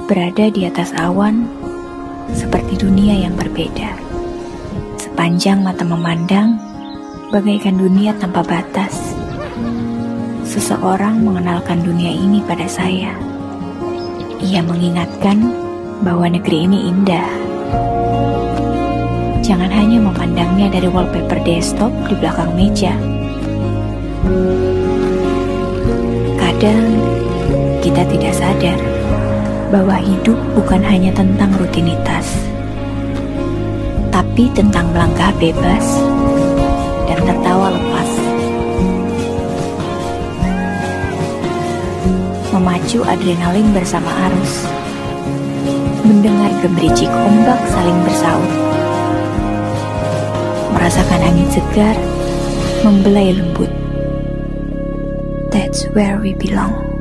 Berada di atas awan, seperti dunia yang berbeda. Sepanjang mata memandang, bagaikan dunia tanpa batas. Seseorang mengenalkan dunia ini pada saya. Ia mengingatkan bahwa negeri ini indah. Jangan hanya memandangnya dari wallpaper desktop di belakang meja. Kadang kita tidak sadar bahwa hidup bukan hanya tentang rutinitas, tapi tentang melangkah bebas dan tertawa lepas. Memacu adrenalin bersama arus, mendengar gemericik ombak saling bersaut, merasakan angin segar membelai lembut. That's where we belong.